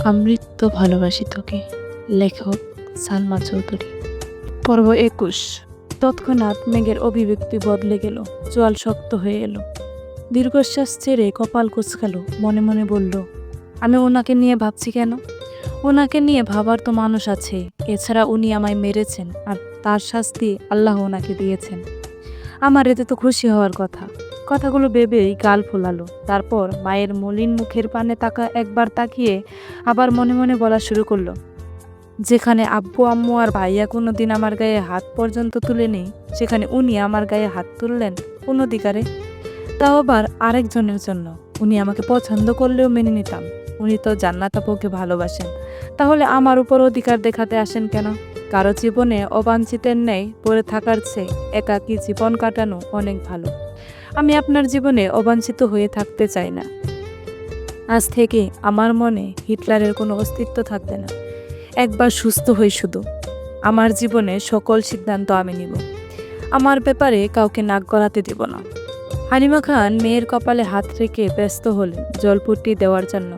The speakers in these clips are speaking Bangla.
আমৃত্য ভালোবাসি তোকে। লেখক সালমা চৌধুরী। পর্ব ২১। তৎক্ষণাৎ মেঘের অভিব্যক্তি বদলে গেল, চোয়াল শক্ত হয়ে এলো। দীর্ঘশ্বাস ছেড়ে কপাল কুঁচকালো, মনে মনে বলল, আমি ওনাকে নিয়ে ভাবছি কেন? ওনাকে নিয়ে ভাবার তো মানুষ আছে। এছাড়া উনি আমায় মেরেছেন, আর তার শাস্তি আল্লাহ ওনাকে দিয়েছেন। আমার এতে তো খুশি হওয়ার কথা। কথাগুলো ভেবেই গাল ফোলালো। তারপর মায়ের মলিন মুখের পানে একবার তাকিয়ে আবার মনে মনে বলা শুরু করলো, যেখানে আব্বু আম্মু আর ভাইয়া কোনোদিন আমার গায়ে হাত পর্যন্ত তুলে নেই, সেখানে উনি আমার গায়ে হাত তুললেন কোন অধিকারে? তাও আবার আরেকজনের জন্য। উনি আমাকে পছন্দ করলেও মেনে নিতাম। উনি তো জান্নাত আপুকে ভালোবাসেন, তাহলে আমার উপর অধিকার দেখাতে আসেন কেন? কারো জীবনে অবাঞ্ছিতের ন্যায় পড়ে থাকার চেয়ে একাকী জীবন কাটানো অনেক ভালো। আমি আপনার জীবনে অবাঞ্ছিত হয়ে থাকতে চাই না। আজ থেকে আমার মনে হিটলারের কোনো অস্তিত্ব থাকবে না। একবার সুস্থ হই শুধু। আমার জীবনে সকল সিদ্ধান্ত আমি নিব। আমার ব্যাপারে কাউকে নাক গলাতে দেব না। হালিমা খান মেয়ের কপালে হাত রেখে ব্যস্ত হলেন জলপট্টি দেওয়ার জন্য।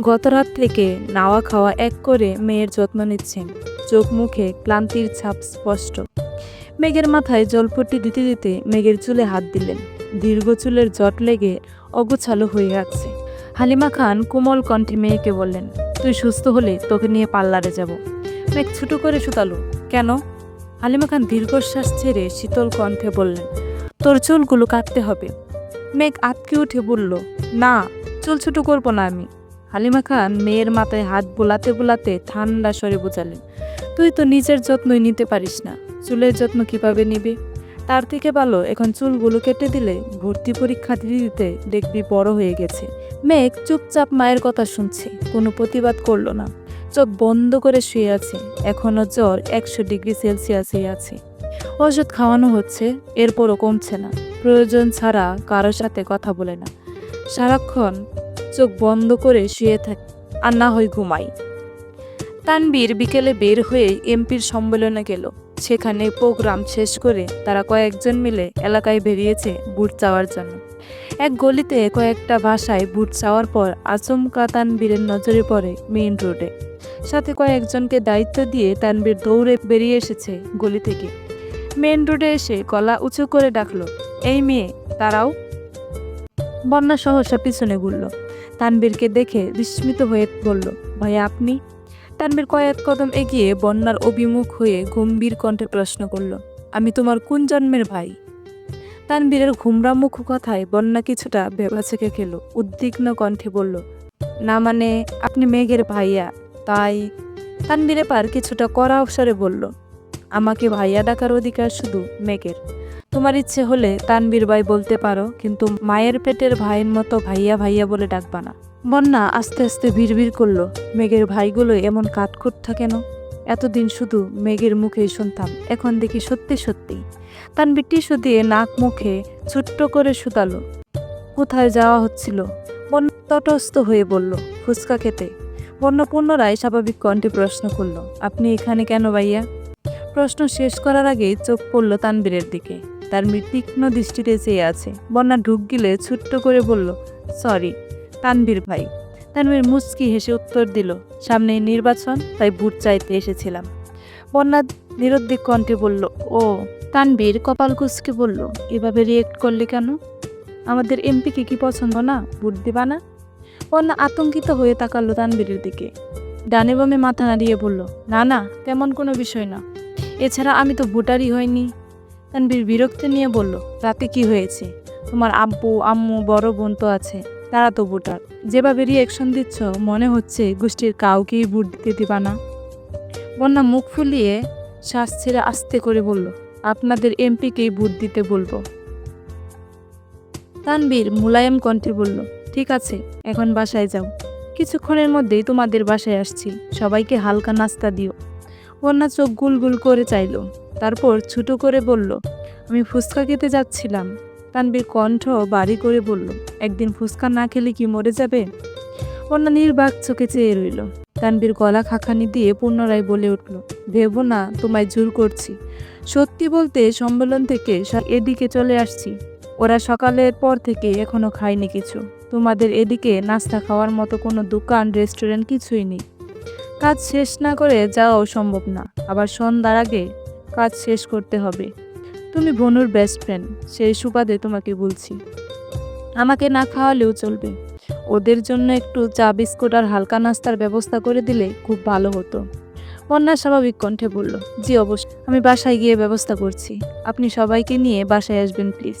গত রাত থেকে নাওয়া খাওয়া এক করে মেয়ের যত্ন নিচ্ছেন। চোখ মুখে ক্লান্তির ছাপ স্পষ্ট। মেঘের মাথায় জলপট্টি দিতে দিতে মেঘের চুলে হাত দিলেন। দীর্ঘ চুলের জট লেগে অগোছালো হয়ে আছে। হালিমা খান কোমল কণ্ঠে মেয়েকে বললেন, তুই সুস্থ হলে তোকে নিয়ে পার্লারে যাব। মেঘ ছুটো করে শুতালো, কেন? হালিমা খান দীর্ঘশ্বাস ছেড়ে শীতল কণ্ঠে বললেন, তোর চুলগুলো কাটতে হবে। মেঘ আটকে উঠে বলল, না, চুল ছুটো করবো না আমি। হালিমা খান মেয়ের মাথায় হাত বোলাতে বোলাতে ঠান্ডা স্বরে বোঝালেন, তুই তো নিজের যত্নই নিতে পারিস না, চুলের যত্ন কিভাবে নিবি? তার থেকে ভালো এখন চুলগুলো কেটে দিলে ভর্তি পরীক্ষা দিতে দেখবি বড় হয়ে গেছে। মেঘ চুপচাপ মায়ের কথা শুনছে, কোনো প্রতিবাদ করলো না। চোখ বন্ধ করে শুয়ে আছে। এখনো জ্বর 100 ডিগ্রি সেলসিয়াসেই আছে। ওষুধ খাওয়ানো হচ্ছে, এরপরও কমছে না। প্রয়োজন ছাড়া কারোর সাথে কথা বলে না। সারাক্ষণ চোখ বন্ধ করে শুয়ে থাকে, আর না হয় ঘুমাই। তানবীর বিকেলে বের হয়ে এমপির সম্মেলনে গেল। সেখানে প্রোগ্রাম শেষ করে তারা কয়েকজন মিলে এলাকায় বেরিয়েছে ভোট চাওয়ার জন্য। এক গলিতে কয়েকটা বাসায় ভোট চাওয়ার পর আচমকা তানবীরের নজরে পড়ে মেইন রোডে। সাথে কয়েকজনকে দায়িত্ব দিয়ে তানবীর দৌড়ে বেরিয়ে এসেছে গলি থেকে। মেইন রোডে এসে গলা উঁচু করে ডাকলো, এই মেয়ে, দাঁড়াও। বন্যা সহসা পিছনে ঘুরল। তানবীরকে দেখে বিস্মিত হয়ে বলল, ভাইয়া আপনি? তানবীর কয়েক কদম এগিয়ে বন্যার অভিমুখ হয়ে গম্ভীর কণ্ঠে প্রশ্ন করল, আমি তোমার কোন জন্মের ভাই? তানবীরের ঘুমরা মুখ কথায় বন্যা কিছুটা ভেবাচেকে খেল। উদ্বিগ্ন কণ্ঠে বলল, না মানে আপনি মেঘের ভাইয়া, তাই। তানবীর এবার কিছুটা কড়া অবসরে বলল, আমাকে ভাইয়া ডাকার অধিকার শুধু মেঘের। তোমার ইচ্ছে হলে তানবীর ভাই বলতে পারো, কিন্তু মায়ের পেটের ভাইয়ের মতো ভাইয়া ভাইয়া বলে ডাকবা না। বন্যা আস্তে আস্তে ভিড় করলো, মেঘের ভাইগুলো এমন কাঠখোট্টা কেন? এতদিন শুধু মেঘের মুখেই শুনতাম, এখন দেখি সত্যি সত্যি। তানবীর টিস্যু দিয়ে নাক মুখে ছোট্ট করে শুধালো, কোথায় যাওয়া হচ্ছিল? বন্যা তটস্থ হয়ে বলল, ফুচকা খেতে। বন্যা পুনরায় স্বাভাবিক কণ্ঠে প্রশ্ন করলো, আপনি এখানে কেন ভাইয়া? প্রশ্ন শেষ করার আগেই চোখ পড়ল তানবীরের দিকে। তার তীক্ষ্ণ দৃষ্টিতে চেয়ে আছে। বন্যা ঢুক গিলে ছোট্ট করে বলল, সরি তানবীর ভাই। তানবীর মুচকি হেসে উত্তর দিল, সামনে নির্বাচন, তাই ভোট চাইতে এসেছিলাম। বন্যা নিরুদ্বেগ কণ্ঠে বলল, ও। তানবীর কপাল কুঁচকে বলল, এভাবে রিয়েক্ট করলে কেন? আমাদের এমপিকে কি পছন্দ না? ভোট দিবা না? বন্যা আতঙ্কিত হয়ে তাকালো তানবীরের দিকে। ডানে বামে মাথা নাড়িয়ে বলল, না না, তেমন কোনো বিষয় না। এছাড়া আমি তো ভোটারই হইনি। তানবীর বিরক্তি নিয়ে বলল, রাতে কি হয়েছে? তোমার আব্বু আম্মু বড় বোন তো আছে, তারা তো ভোটার। যেভাবে রিয়েকশন দিচ্ছ মনে হচ্ছে গোষ্ঠীর কাউকেই ভোট দিতে দিবা না। বন্যা মুখ ফুলিয়ে শ্বাস ছেড়ে আস্তে করে বলল, আপনাদের এমপিকেই ভোট দিতে বলবো। তানবীর মুলায়ম কণ্ঠে বলল, ঠিক আছে, এখন বাসায় যাও। কিছুক্ষণের মধ্যেই তোমাদের বাসায় আসছি, সবাইকে হালকা নাস্তা দিও। বন্যা চোখ গুল করে চাইল, তারপর ছোট করে বলল, আমি ফুচকা খেতে যাচ্ছিলাম। তানবীর কণ্ঠ বাড়ি করে বলল, একদিন ফুচকা না খেলে কি মরে যাবে? বন্যা নির্বাক চোখে চেয়ে রইল। তানবীর গলা খাখানি দিয়ে পুনরায় বলে উঠল, ভেবো না তোমায় জোর করছি। সত্যি বলতে সম্মেলন থেকে এদিকে চলে আসছি। ওরা সকালের পর থেকে এখনো খায়নি কিছু। তোমাদের এদিকে নাস্তা খাওয়ার মতো কোনো দোকান রেস্টুরেন্ট কিছুই নেই। কাজ শেষ না করে যাওয়াও সম্ভব না, আবার সন্ধ্যার আগে কাজ শেষ করতে হবে। তুমি বনুর বেস্ট ফ্রেন্ড, সেই সুবাদে তোমাকে বলছি। আমাকে না খাওয়ালেও চলবে, ওদের জন্য একটু চা বিস্কুট আর হালকা নাস্তার ব্যবস্থা করে দিলে খুব ভালো হতো। বন্যা স্বাভাবিক কণ্ঠে বলল, জি অবশ্যই, আমি বাসায় গিয়ে ব্যবস্থা করছি। আপনি সবাইকে নিয়ে বাসায় আসবেন প্লিজ।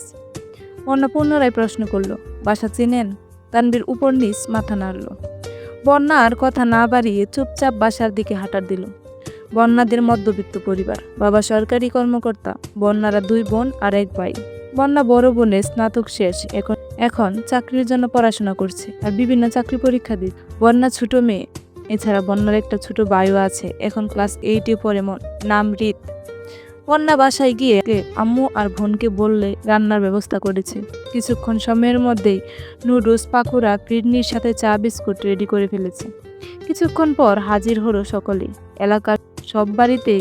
বন্যা পুনরায় প্রশ্ন করল, বাসা চিনেন? তানবীর উপর নিচ মাথা নাড়ল। বন্যা আর কথা না বাড়িয়ে চুপচাপ বাসার দিকে হাঁটা দিল। বন্যাদের মধ্যবিত্ত পরিবার, বাবা সরকারি কর্মকর্তা, বন্যারা 2 বোন আর 1 ভাই। বন্যা বড় বোনের স্নাতক শেষ, এখন চাকরির জন্য পড়াশোনা করছে আর বিভিন্ন চাকরি পরীক্ষা দিচ্ছে। বন্যা ছোট মেয়ে, এছাড়া বন্যার একটা ছোট ভাইও আছে, এখন ক্লাস 8-এ পড়ে, নাম রিত। বন্যা বাসায় গিয়ে আম্মু আর বোনকে বললে রান্নার ব্যবস্থা করেছে। কিছুক্ষণ সময়ের মধ্যেই নুডলস, পাকোড়া, কিডনির সাথে চা বিস্কুট রেডি করে ফেলেছে। কিছুক্ষণ পর হাজির হলো সকলেই। এলাকার সব বাড়িতে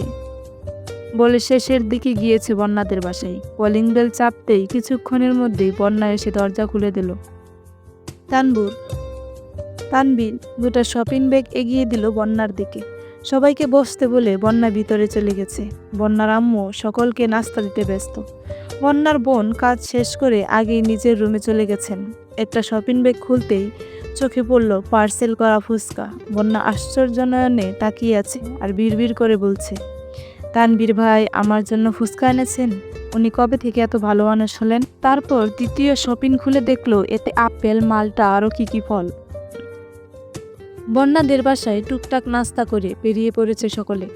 বলে শেষের দিকে গিয়েছে বন্যাদের বাসায়। কলিং বেল চাপতেই কিছুক্ষণের মধ্যেই বন্যা এসে দরজা খুলে দিল। তানবীর 2টা শপিং ব্যাগ এগিয়ে দিল বন্যার দিকে। সবাইকে বসতে বলে বন্যা ভিতরে চলে গেছে। বন্যার আম্মু সকলকে নাস্তা দিতে ব্যস্ত। বন্যার বোন কাজ শেষ করে আগেই নিজের রুমে চলে গেছেন। একটা শপিং ব্যাগ খুলতেই চোখে পড়ল পার্সেল করা ফুচকা। বন্যা আশ্চর্য নয়নে তাকিয়ে আছে আর বিড়বিড় করে বলছে, তানবীর ভাই আমার জন্য ফুচকা এনেছেন? উনি কবে থেকে এত ভালো মানুষ হলেন? তারপর দ্বিতীয় শপিং খুলে দেখলো এতে আপেল, মালটা আরও কি ফল। বন্যাদের বাসায় টুকটাক নাস্তা করে বেরিয়ে পড়েছে সকলে।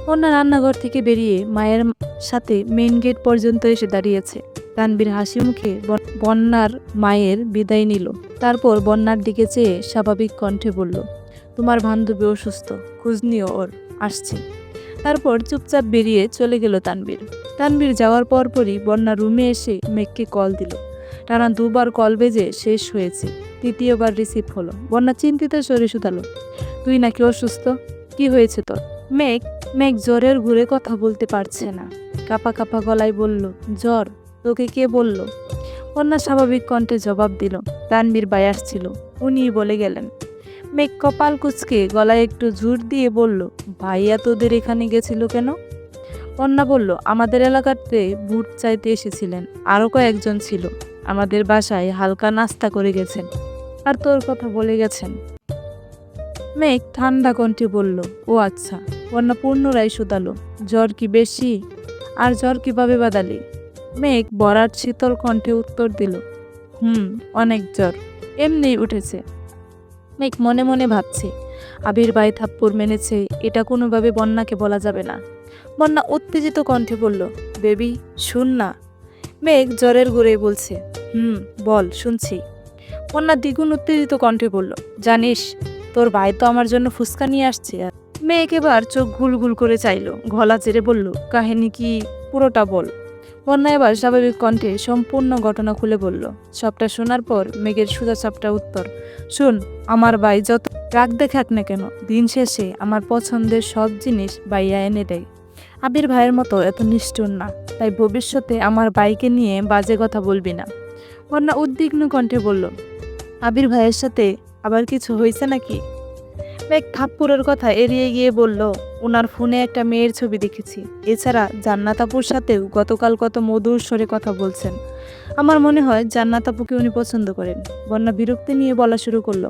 বন্যা রান্নাঘর থেকে বেরিয়ে মায়ের সাথে মেইন গেট পর্যন্ত এসে দাঁড়িয়েছে। তানবীর হাসি মুখে বন্যার মায়ের বিদায় নিল। তারপর বন্যার দিকে চেয়ে স্বাভাবিক কণ্ঠে বলল, তোমার বান্ধবী অসুস্থ, খোঁজ নিও ওর, আসছে। তারপর চুপচাপ বেরিয়ে চলে গেল তানবীর যাওয়ার পরপরই বন্যা রুমে এসে মেঘকে কল দিল। টানা 2 বার কল বেজে শেষ হয়েছে, 3য়বার রিসিভ হলো। বন্যা চিন্তিত স্বরে শুধালো, তুই নাকি অসুস্থ? কি হয়েছে তোর? মেঘ জ্বরের ঘুরে কথা বলতে পারছে না, কাপা কাপা গলায় বলল, জ্বর? তোকে কে বলল? বন্যা স্বাভাবিক কণ্ঠে জবাব দিল, তানবীর ভাই আসছিল, উনিই বলে গেলেন। মেঘ কপাল কুঁচকে গলায় একটু ঝুর দিয়ে বলল, ভাইয়া তোদের এখানে গেছিল কেন? বন্যা বলল, আমাদের এলাকাতে ভোট চাইতে এসেছিলেন, আরও কয়েকজন ছিল, আমাদের বাসায় হালকা নাস্তা করে গেছেন, আর তোর কথা বলে গেছেন। মেঘ ঠান্ডা কণ্ঠে বলল, ও আচ্ছা। বন্যা পুনরায় শুধালো, জ্বর কি বেশি? আর জ্বর কিভাবে বাদালি? মেঘ বরাট শীতল কণ্ঠে উত্তর দিল, অনেক জ্বর, এমনিই উঠেছে। মেঘ মনে মনে ভাবছে, আবির ভাই থাপ্পড় মেনেছে, এটা কোনোভাবে বন্যাকে বলা যাবে না। বন্যা উত্তেজিত কণ্ঠে বলল, বেবি শুন না। মেঘ জ্বরের ঘুরে বলছে, বল, শুনছি। বন্যা দ্বিগুণ উত্তেজিত কণ্ঠে বলল, জানিস তোর ভাই তো আমার জন্য ফুচকা নিয়ে আসছে। মেঘ এবার চোখ ঘুলঘুল করে চাইল, গলা চেড়ে বলল, কাহিনী কি, পুরোটা বল। বন্যা এবার স্বাভাবিক কণ্ঠে সম্পূর্ণ ঘটনা খুলে বলল। সবটা শোনার পর মেঘের সোজাসাপটা উত্তর, শুন, আমার ভাই যত রাগ দেখাক না কেন, দিন শেষে আমার পছন্দের সব জিনিস ভাইয়া এনে দেয়। আবির ভাইয়ের মতো এত নিষ্ঠুর না, তাই ভবিষ্যতে আমার ভাইকে নিয়ে বাজে কথা বলবি না। বন্যা উদ্বিগ্ন কণ্ঠে বলল, আবির ভাইয়ের সাথে আবার কিছু হয়েছে নাকি? মেঘ থাপ্পড়ের কথা এড়িয়ে গিয়ে বলল, ওনার ফোনে একটা মেয়ের ছবি দেখেছি, এছাড়া জান্নাত আপুর সাথেও গতকাল কত মধুর স্বরে কথা বলছেন। আমার মনে হয় জান্নাত আপুকে উনি পছন্দ করেন। বন্যা বিরক্তি নিয়ে বলা শুরু করলো,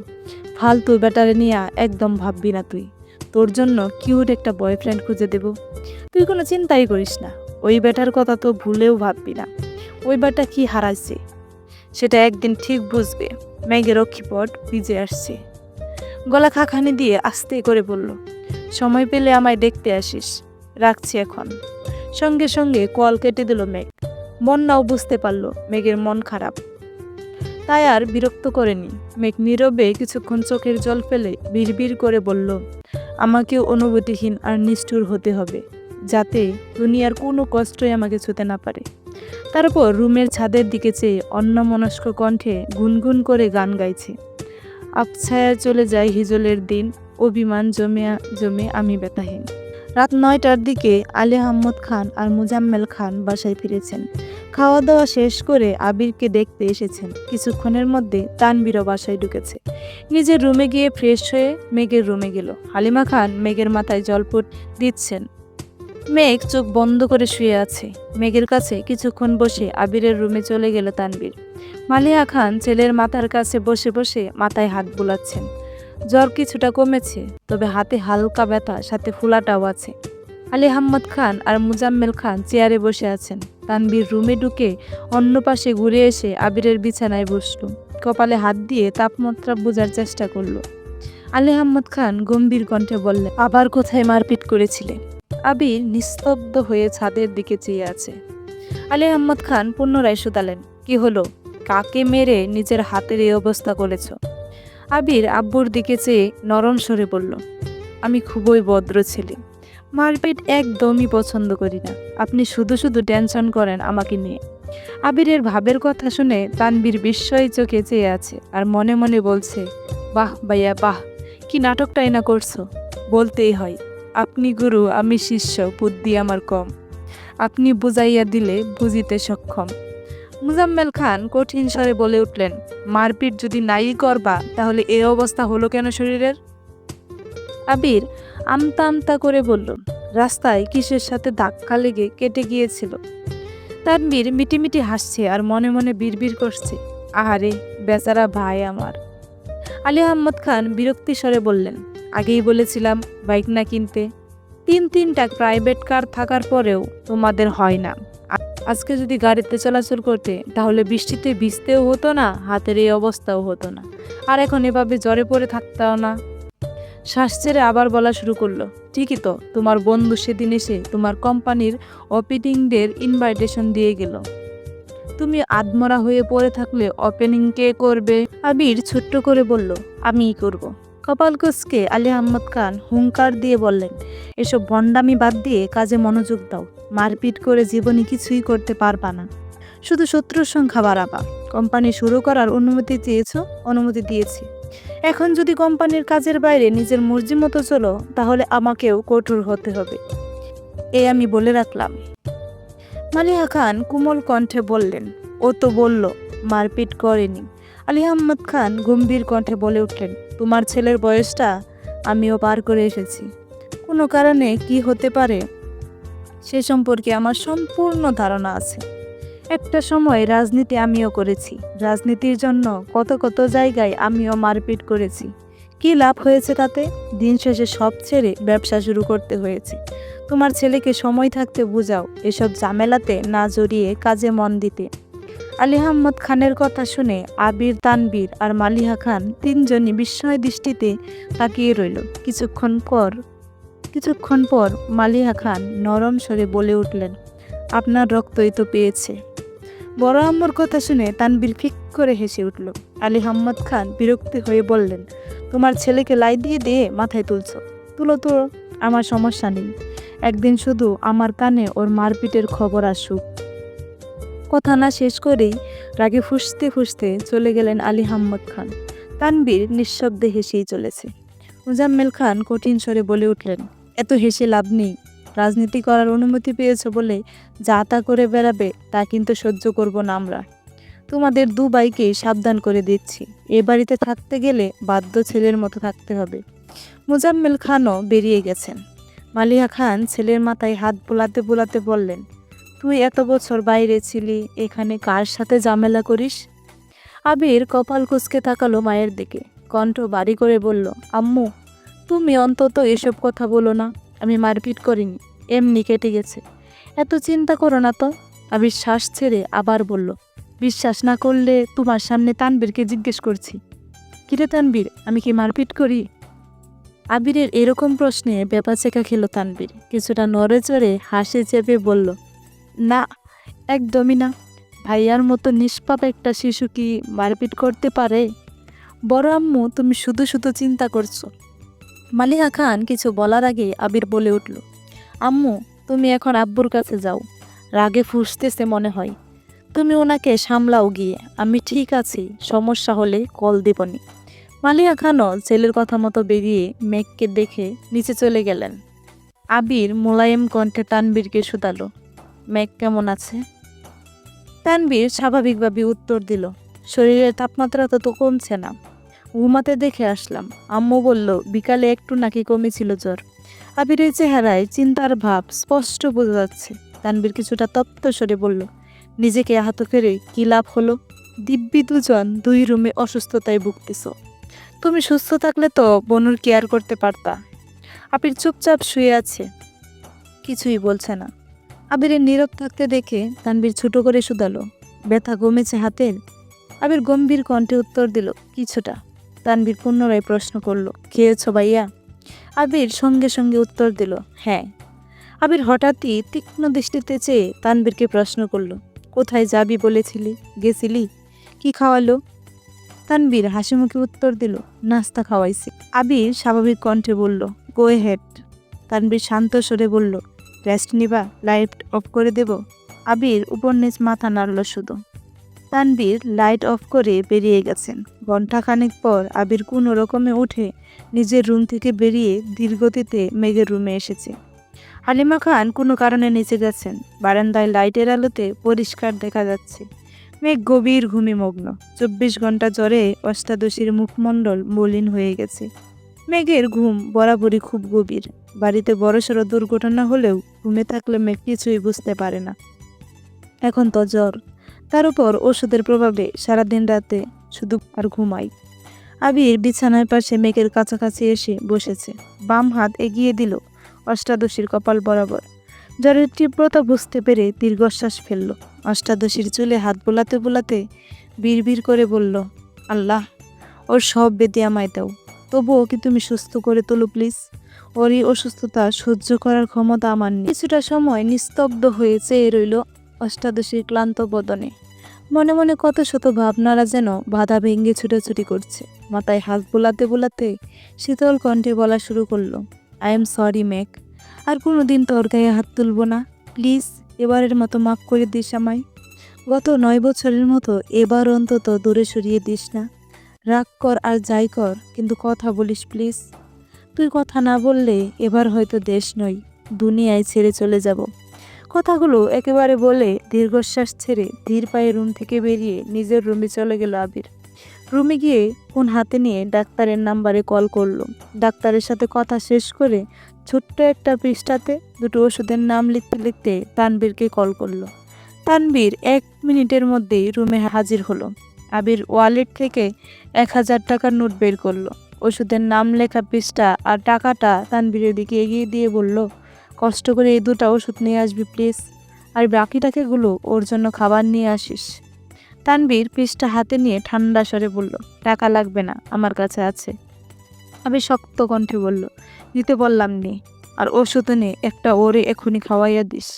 ফালতু ব্যাটারে নিয়ে একদম ভাববি না তুই, তোর জন্য কিউট একটা বয়ফ্রেন্ড খুঁজে দেব, তুই কোনো চিন্তাই করিস না। ওই ব্যাটার কথা তো ভুলেও ভাববি না, ওই ব্যাটা কি হারাইছে সেটা একদিন ঠিক বুঝবে। মেঘের রক্ষীপট ভিজে আসছে। গলা খাখানি দিয়ে আস্তে করে বলল, সময় পেলে আমায় দেখতে আসিস, রাখছি এখন। সঙ্গে সঙ্গে কল কেটে দিল মেঘ। বন্যাও বুঝতে পারল মেঘের মন খারাপ, তাই আর বিরক্ত করেনি। মেঘ নীরবে কিছুক্ষণ চোখের জল ফেলে বিড়বিড় করে বলল, আমাকেও অনুভূতিহীন আর নিষ্ঠুর হতে হবে, যাতে দুনিয়ার কোনো কষ্টই আমাকে ছুঁতে না পারে। তারপর রুমের ছাদের দিকে চেয়ে অন্যমনস্ক কণ্ঠে গুনগুন করে গান গাইছে, আবছায়া চলে যায় হিজলের দিন, অভিমান জমে আমি ব্যথাহীন। রাত 9টার দিকে আলী আহমদ খান আর মুজাম্মেল খান বাসায় ফিরেছেন। খাওয়া দাওয়া শেষ করে আবিরকে দেখতে এসেছেন। কিছুক্ষণের মধ্যে তানবীরও বাসায় ঢুকেছে। নিজের রুমে গিয়ে ফ্রেশ হয়ে মেঘের রুমে গেল। হালিমা খান মেঘের মাথায় জলপট দিচ্ছেন। মেঘ চোখ বন্ধ করে শুয়ে আছে। মেঘের কাছে কিছুক্ষণ বসে আবিরের রুমে চলে গেল তানবীর। মালিহা খান ছেলের মাথার কাছে বসে বসে মাথায় হাত বুলাচ্ছেন। জ্বর কিছুটা কমেছে, তবে হাতে হালকা ব্যথা, সাথে ফোলাটাও আছে। আলী আহমদ খান আর মুজাম্মেল খান চেয়ারে বসে আছেন। তানবীর রুমে ঢুকে অন্য পাশে ঘুরে এসে আবিরের বিছানায় বসল। কপালে হাত দিয়ে তাপমাত্রা বোঝার চেষ্টা করল। আলী আহমদ খান গম্ভীর কণ্ঠে বললেন, আবার কোথায় মারপিট করেছিলে? আবির নিস্তব্ধ হয়ে ছাদের দিকে চেয়ে আছে। আলী আহমদ খান পুনরায় শুধালেন, কি হলো? কাকে মেরে নিজের হাতের এই অবস্থা করেছ? আবির আব্বুর দিকে চেয়ে নরম স্বরে বলল, আমি খুবই ভদ্র ছেলে, মারপিট একদমই পছন্দ করি না। আপনি শুধু শুধু টেনশন করেন আমাকে নিয়ে। আবিরের ভাবের কথা শুনে তানবীর বিস্ময় চোখে চেয়ে আছে আর মনে মনে বলছে, বাহ ভাইয়া বাহ, কি নাটকটাই না করছো। বলতেই হয়, আপনি গুরু আমি শিষ্য, বুদ্ধি আমার কম। আপনি বুঝাইয়া দিলে বুঝিতে সক্ষম। মুজাম্মেল খান কঠিন স্বরে বলে উঠলেন, মারপিট যদি নাই করবা তাহলে এই অবস্থা হলো কেন শরীরের? আবির আমতা আমতা করে বলল, রাস্তায় কিসের সাথে ধাক্কা লেগে কেটে গিয়েছিল। তানবীর মিটিমিটি হাসছে আর মনে মনে বিড়বিড় করছে, আহারে বেচারা ভাই আমার। আলী আহমদ খান বিরক্তি স্বরে বললেন, আগেই বলেছিলাম বাইক না কিনতে। তিনটা প্রাইভেট কার থাকার পরেও তোমাদের হয় না। আজকে যদি গাড়িতে চলাচল করতে তাহলে বৃষ্টিতে ভিজতেও হতো না, হাতের এই অবস্থাও হতো না, আর এখন এভাবে জ্বরে পড়ে থাকতেও না। শ্বাস ছেড়ে আবার বলা শুরু করলো, ঠিকই তো, তোমার বন্ধু সেদিন এসে তোমার কোম্পানির ওপেনিং ডের ইনভাইটেশন দিয়ে গেল। তুমি আধমরা হয়ে পড়ে থাকলে ওপেনিং কে করবে? আবির ছোট্ট করে বলল, আমিই করব। কপাল কুঁচকে আলী আহমদ খান হুঙ্কার দিয়ে বললেন, এসব ভণ্ডামি বাদ দিয়ে কাজে মনোযোগ দাও। মারপিট করে জীবনে কিছুই করতে পারবা না, শুধু শত্রুর সংখ্যা বাড়াবা। কোম্পানি শুরু করার অনুমতি চেয়েছ, অনুমতি দিয়েছি। এখন যদি কোম্পানির কাজের বাইরে নিজের মর্জি মতো চলো তাহলে আমাকেও কঠোর হতে হবে, এ আমি বলে রাখলাম। মালিহা খান কোমল কণ্ঠে বললেন, ও তো বলল মারপিট করেনি। আলী আহমদ খান গম্ভীর কণ্ঠে বলে উঠলেন, তোমার ছেলের বয়সটা আমিও পার করে এসেছি। কোনো কারণে কি হতে পারে সে সম্পর্কে আমার সম্পূর্ণ ধারণা আছে। একটা সময় রাজনীতি আমিও করেছি। রাজনীতির জন্য কত কত জায়গায় আমিও মারপিট করেছি। কি লাভ হয়েছে তাতে? দিন শেষে সব ছেড়ে ব্যবসা শুরু করতে হয়েছে। তোমার ছেলেকে সময় থাকতে বুঝাও এসব ঝামেলাতে না জড়িয়ে কাজে মন দিতে। আলী আহমদ খানের কথা শুনে আবির, তানবীর আর মালিহা খান তিনজনই বিস্ময় দৃষ্টিতে তাকিয়ে রইল। কিছুক্ষণ পর মালিহা খান নরম স্বরে বলে উঠলেন, আপনার রক্তই তো পেয়েছে। বড় আম্মুর কথা শুনে তানবীর ফিক করে হেসে উঠল। আলী আহমদ খান বিরক্তি হয়ে বললেন, তোমার ছেলেকে লাই দিয়ে দিয়ে মাথায় তুলো তো, আমার সমস্যা নেই। একদিন শুধু আমার কানে ওর মারপিটের খবর আসুক। কথা না শেষ করেই রাগে ফুঁসতে ফুঁসতে চলে গেলেন আলী আহমদ খান। তানবীর নিঃশব্দে হেসেই চলেছে। মুজাম্মেল খান কঠিন স্বরে বলে উঠলেন, এত হেসে লাভ নেই। রাজনীতি করার অনুমতি পেয়েছ বলে যা তা করে বেড়াবে তা কিন্তু সহ্য করব না আমরা। তোমাদের দু ভাইকেই সাবধান করে দিচ্ছি, এ বাড়িতে থাকতে গেলে বাধ্য ছেলের মতো থাকতে হবে। মুজাম্মেল খানও বেরিয়ে গেছেন। মালিহা খান ছেলের মাথায় হাত বোলাতে বোলাতে বললেন, তুই এত বছর বাইরে ছিলি, এখানে কার সাথে ঝামেলা করিস? আবির কপাল কুঁচকে তাকালো মায়ের দিকে, কণ্ঠ বাড়ি করে বলল, আম্মু তুমি অন্তত এসব কথা বলো না। আমি মারপিট করিনি, এমনি কেটে গেছে। এত চিন্তা করো না তো। আবির শ্বাস ছেড়ে আবার বলল, বিশ্বাস না করলে তোমার সামনে তানবীরকে জিজ্ঞেস করছি। কিরে তানবীর, আমি কি মারপিট করি? আবিরের এরকম প্রশ্নে বেপাচেকা খেল তানবীর। কিছুটা নড়ে চড়ে হাসি চেপে বলল, না একদমই না। ভাইয়ার মতো নিষ্পাপ একটা শিশু কি মারপিট করতে পারে? বড় আম্মু তুমি শুধু শুধু চিন্তা করছো। মালিহা খান কিছু বলার আগে আবির বলে উঠল, আম্মু তুমি এখন আব্বুর কাছে যাও, রাগে ফুঁসতেছে মনে হয়। তুমি ওনাকে সামলাও গিয়ে, আমি ঠিক আছি, সমস্যা হলে কল দেবনি। মালিহা খানও ছেলের কথা মতো বেরিয়ে মেঘকে দেখে নিচে চলে গেলেন। আবির মোলায়েম কণ্ঠে তানবীরকে শুধালো, মেঘ কেমন আছে? তানবীর স্বাভাবিকভাবে উত্তর দিল, শরীরের তাপমাত্রা তো কমছে না, ঘুমাতে দেখে আসলাম। আম্মু বলল বিকালে একটু নাকি কমেছিল জ্বর। আবিরের চেহারায় চিন্তার ভাব স্পষ্ট বোঝা যাচ্ছে। তানবীর কিছুটা তপ্ত স্বরে বলল, নিজেকে আহত করে কি লাভ হলো? দিব্যি দুজন দুই রুমে অসুস্থতায় ভুগতেছ। তুমি সুস্থ থাকলে তো বনুর কেয়ার করতে পারতা। আবির চুপচাপ শুয়ে আছে, কিছুই বলছে না। আবিরের নীরব থাকতে দেখে তানবীর ছোট করে শুধালো, ব্যথা কমেছে হাতের? আবির গম্ভীর কণ্ঠে উত্তর দিল, কিছুটা। তানবীর পুনরায় প্রশ্ন করলো, খেয়েছো ভাইয়া? আবির সঙ্গে সঙ্গে উত্তর দিল, হ্যাঁ। আবির হঠাৎই তীক্ষ্ণ দৃষ্টিতে চেয়ে তানবীরকে প্রশ্ন করলো, কোথায় যাবি বলেছিলি, গেছিলি? কি খাওয়ালো? তানবীর হাসি মুখে উত্তর দিল, নাস্তা খাওয়াইছি। আবির স্বাভাবিক কণ্ঠে বলল, গো হেড। তানবীর শান্ত স্বরে বলল, রেস্ট নিবা? লাইট অফ করে দেব? আবির উপর নিচ মাথা নাড়ল শুধু। তানবীর লাইট অফ করে বেরিয়ে গেছেন। ঘণ্টাখানেক পর আবির কোনো রকমে উঠে নিজের রুম থেকে বেরিয়ে ধীরগতিতে মেঘের রুমে এসেছে। হালিমা খান কোনো কারণে নিচে গেছেন। বারান্দায় লাইটের আলোতে পরিষ্কার দেখা যাচ্ছে মেঘ গভীর ঘুমে মগ্ন। 24 ঘন্টা জ্বরে অষ্টাদশীর মুখমণ্ডল মলিন হয়ে গেছে। মেঘের ঘুম বরাবরই খুব গভীর। বাড়িতে বড়সড় দুর্ঘটনা হলেও ঘুমে থাকলে মেঘ কিছুই বুঝতে পারে না। এখন তো জ্বর, তার উপর ওষুধের প্রভাবে সারাদিন রাতে শুধু আর ঘুমাই। আবির বিছানার পাশে মেঘের কাছাকাছি এসে বসেছে। বাম হাত এগিয়ে দিল অষ্টাদশীর কপাল বরাবর। জ্বরের তীব্রতা বুঝতে পেরে দীর্ঘশ্বাস ফেলল। অষ্টাদশীর চুলে হাত বোলাতে বোলাতে বিড়বিড় করে বলল, আল্লাহ, ওর সব বেদে আমায় দাও, তবুও কি তুমি সুস্থ করে তোলো প্লিজ। ওর এই অসুস্থতা সহ্য করার ক্ষমতা আমার নেই। কিছুটা সময় নিস্তব্ধ হয়ে চেয়ে রইল অষ্টাদশীর ক্লান্ত বদনে। মনে মনে কত শত ভাবনারা যেন বাধা ভেঙে ছুটোছুটি করছে। মাথায় হাত বোলাতে বোলাতে শীতল কণ্ঠে বলা শুরু করলো, আই এম সরি মেঘ, আর কোনোদিন তোর গায়ে হাত তুলব না, প্লিজ। এবারের মতো মাফ করে দিস আমায়। গত 9 বছরের মতো এবার অন্তত দূরে সরিয়ে দিস না। রাগ কর আর যাই কর, কিন্তু কথা বলিস প্লিজ। তুই কথা না বললে এবার হয়তো দেশ নই, দুনিয়ায় ছেড়ে চলে যাব। কথাগুলো একেবারে বলে দীর্ঘশ্বাস ছেড়ে ধীর পায়ে রুম থেকে বেরিয়ে নিজের রুমে চলে গেল আবির। রুমে গিয়ে ফোন হাতে নিয়ে ডাক্তারের নাম্বারে কল করলো। ডাক্তারের সাথে কথা শেষ করে ছোট্ট একটা পৃষ্ঠাতে দুটো ওষুধের নাম লিখতে লিখতে তানবীরকে কল করলো। তানবীর 1 মিনিটের মধ্যেই রুমে হাজির হলো। আবির ওয়ালেট থেকে 1000 টাকার নোট বের করলো। ওষুধের নাম লেখা পৃষ্ঠা আর টাকাটা তানবীরের দিকে এগিয়ে দিয়ে বলল, কষ্ট করে এই 2টা ওষুধ নিয়ে আসবি প্লিজ, আর বাকি টাকাগুলো ওর জন্য খাবার নিয়ে আসিস। তানবীর পৃষ্ঠা হাতে নিয়ে ঠান্ডা স্বরে বলল, টাকা লাগবে না, আমার কাছে আছে। আবির শক্ত কণ্ঠে বলল, দিতে বললাম নে, আর ওষুধ নে একটা ওরে এখনই খাওয়াইয়া দিস।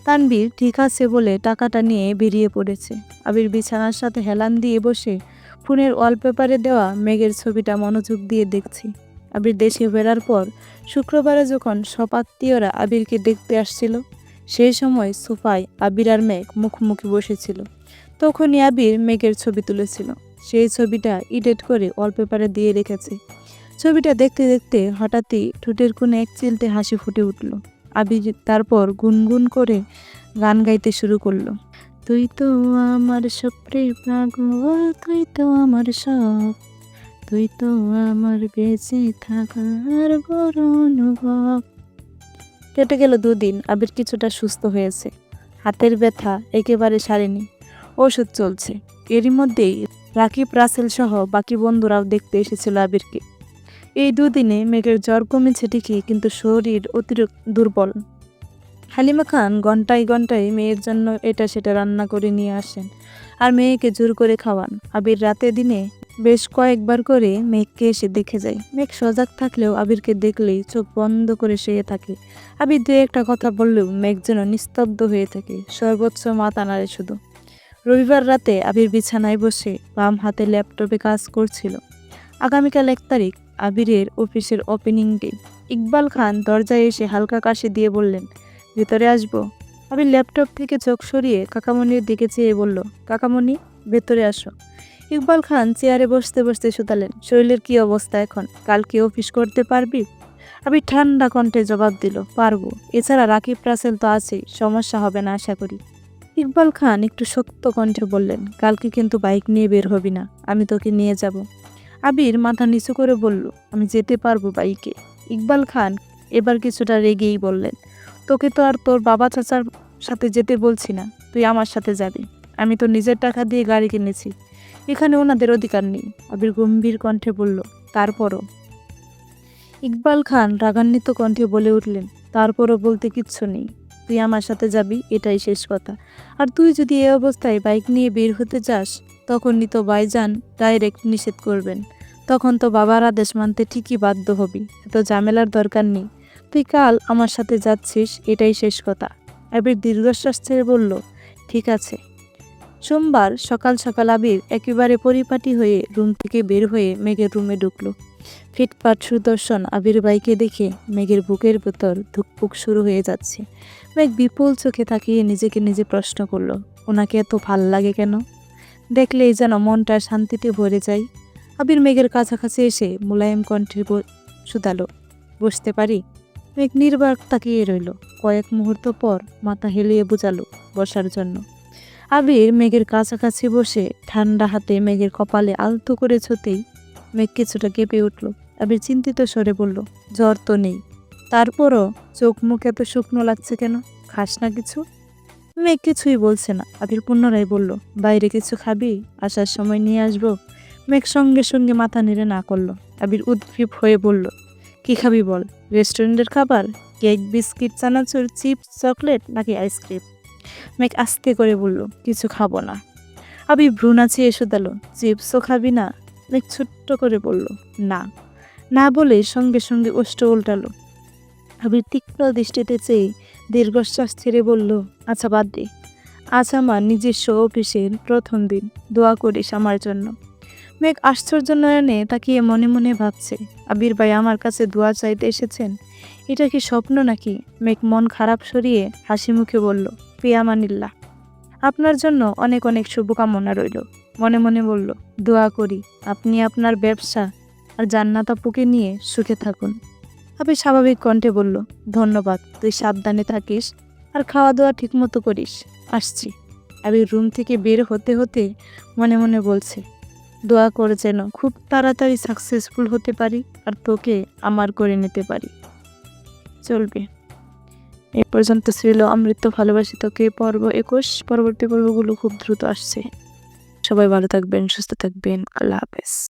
তানবীর ঠিক আছে বলে টাকাটা নিয়ে বেরিয়ে পড়েছে। আবির বিছানার সাথে হেলান দিয়ে বসে ফোনের ওয়ালপেপারে দেওয়া মেঘের ছবিটা মনোযোগ দিয়ে দেখছি। আবির দেশে ফেরার পর শুক্রবারে যখন সব আত্মীয়রা আবিরকে দেখতে আসছিল, সেই সময় সোফায় আবির আর মেঘ মুখোমুখি বসেছিল। তখনই আবির মেঘের ছবি তুলেছিল। সেই ছবিটা এডিট করে ওয়ালপেপারে দিয়ে রেখেছে। ছবিটা দেখতে দেখতে হঠাৎই ঠোঁটের কোণে এক চিলতে হাসি ফুটে উঠল। আবির তারপর গুনগুন করে গান গাইতে শুরু করলো, তুই তো আমার স্বপ্নের পাগল, তুই তো আমার সব, তুই তো আমার বেঁচে থাকার বড় অনুভব। কেটে গেল 2 দিন। আবির কিছুটা সুস্থ হয়েছে। হাতের ব্যথা একেবারে সারেনি, ওষুধ চলছে। এরই মধ্যেই রাকিব, রাসেল সহ বাকি বন্ধুরাও দেখতে এসেছিল আবিরকে। এই 2 দিনে মেঘের জ্বর কমেছে ঠিকই, কিন্তু শরীর অতিরিক্ত দুর্বল। হালিমা খান ঘন্টায় ঘন্টায় মেয়ের জন্য এটা সেটা রান্না করে নিয়ে আসেন আর মেয়েকে জোর করে খাওয়ান। আবির রাতে দিনে বেশ কয়েকবার করে মেঘকে এসে দেখে যায়। মেঘ সজাগ থাকলেও আবিরকে দেখলেই চোখ বন্ধ করে শুয়ে থাকে। আবির 2-1টা কথা বললেও মেঘ যেন নিস্তব্ধ হয়ে থাকে, সর্বোচ্চ মাথা নাড়ে শুধু। রবিবার রাতে আবির বিছানায় বসে বাম হাতে ল্যাপটপে কাজ করছিল। আগামীকাল 1 তারিখ আবিরের অফিসের ওপেনিং ডে। ইকবাল খান দরজায় এসে হালকা কাশি দিয়ে বললেন, ভেতরে আসবো? আবির ল্যাপটপ থেকে চোখ সরিয়ে কাকামণির দিকে চেয়ে বলল, কাকামণি, ভেতরে আসো। ইকবাল খান চেয়ারে বসতে বসতে শুধালেন, শরীরের কি অবস্থা এখন? কাল কি অফিস করতে পারবি? আবির ঠান্ডা কণ্ঠে জবাব দিল, পারবো। এছাড়া রাকিব, রাসেল তো আছেই, সমস্যা হবে না আশা করি। ইকবাল খান একটু শক্ত কণ্ঠে বললেন, কালকে কিন্তু বাইক নিয়ে বের হবি না, আমি তোকে নিয়ে যাব। আবির মাথা নিচু করে বলল, আমি যেতে পারবো বাইকে। ইকবাল খান এবার কিছুটা রেগেই বললেন, তোকে তো আর তোর বাবা চাচার সাথে যেতে বলছি না, তুই আমার সাথে যাবি। আমি তো নিজের টাকা দিয়ে গাড়ি কিনেছি, এখানে ওনাদের অধিকার নেই। আবির গম্ভীর কণ্ঠে বলল, তারপরও। ইকবাল খান রাগান্বিত কণ্ঠে বলে উঠলেন, তারপরও বলতে কিচ্ছু নেই, তুই আমার সাথে যাবি, এটাই শেষ কথা। আর তুই যদি এই অবস্থায় বাইক নিয়ে বের হতে চাস, তখনই তো ভাইজান ডাইরেক্ট নিষেধ করবেন, তখন তো বাবার আদেশ মানতে ঠিকই বাধ্য হবি। এত ঝামেলার দরকার নেই, তুই কাল আমার সাথে যাচ্ছিস, এটাই শেষ কথা। আবির দীর্ঘশ্বাস ছেড়ে বলল, ঠিক আছে। সোমবার সকাল সকাল আবির একেবারে পরিপাটি হয়ে রুম থেকে বের হয়ে মেঘের রুমে ঢুকলো। ফিটফাট সুদর্শন আবির বাইকে দেখে মেঘের বুকের ভেতর ধুকপুক শুরু হয়ে যাচ্ছে। মেঘ বিপুল চোখে তাকিয়ে নিজেকে নিজে প্রশ্ন করলো, ওনাকে এত ভাল লাগে কেন? দেখলেই যেন মনটা শান্তিতে ভরে যায়। আবির মেঘের কাছাকাছি এসে মোলায়েম কণ্ঠে শুধালো, বসতে পারি? মেঘ নির্বাক তাকিয়ে রইল। কয়েক মুহূর্ত পর মাথা হেলিয়ে বোঝালো বসার জন্য। আবির মেঘের কাছাকাছি বসে ঠান্ডা হাতে মেঘের কপালে আলতো করে ছুঁতেই মেঘ কিছুটা কেঁপে উঠল। আবির চিন্তিত স্বরে বলল, জ্বর তো নেই, তারপরও চোখ মুখ এত শুকনো লাগছে কেন? খাস না কিছু? মেঘ কিছুই বলছে না। আবির পুনরায় বলল, বাইরে কিছু খাবি? আসার সময় নিয়ে আসবো? মেঘ সঙ্গে সঙ্গে মাথা নেড়ে না করলো। আবির উদ্গ্রীব হয়ে বলল, কি খাবি বল? রেস্টুরেন্টের খাবার? কেক, বিস্কিট, চানাচুর, চিপস, চকলেট নাকি আইসক্রিম? মেঘ আস্তে করে বলল, কিছু খাবো না। আবির ভ্রু নাচিয়ে শুধালো, চিপসও খাবি না? মেঘ ছোট্ট করে বলল, না। না বলে সঙ্গে সঙ্গে ওষ্ঠ উল্টালো। আবির তীক্ষ্ণ দৃষ্টিতে চেয়ে দীর্ঘশ্বাস ছেড়ে বলল, আচ্ছা বাদ দে, আজ আমার নিজস্ব অফিসের প্রথম দিন, দোয়া করিস আমার জন্য। মেঘ আশ্চর্য নয়নে তাকিয়ে মনে মনে ভাবছে, আবির ভাই আমার কাছে দোয়া চাইতে এসেছেন, এটা কি স্বপ্ন নাকি? মেঘ মন খারাপ সরিয়ে হাসি মুখে বলল, পিয়ামানিল্লাহ। আপনার জন্য অনেক অনেক শুভকামনা রইল। মনে মনে বলল, দোয়া করি আপনি আপনার ব্যবসা আর জান্নাত আপুকে নিয়ে সুখে থাকুন। আবির স্বাভাবিক কণ্ঠে বলল, ধন্যবাদ, তুই সাবধানে থাকিস আর খাওয়া দাওয়া ঠিকমতো করিস, আসছি। আবির রুম থেকে বের হতে হতে মনে মনে বলছে, দোয়া করে যেন খুব তাড়াতাড়ি সাকসেসফুল হতে পারি আর তোকে আমার করে নিতে পারি। চলবে। এ পর্যন্ত ছিল অমৃত ভালোবাসি তোকে পর্ব 21। পরবর্তী পর্বগুলো খুব দ্রুত আসছে। সবাই ভালো থাকবেন, সুস্থ থাকবেন। আল্লাহ হাফেজ।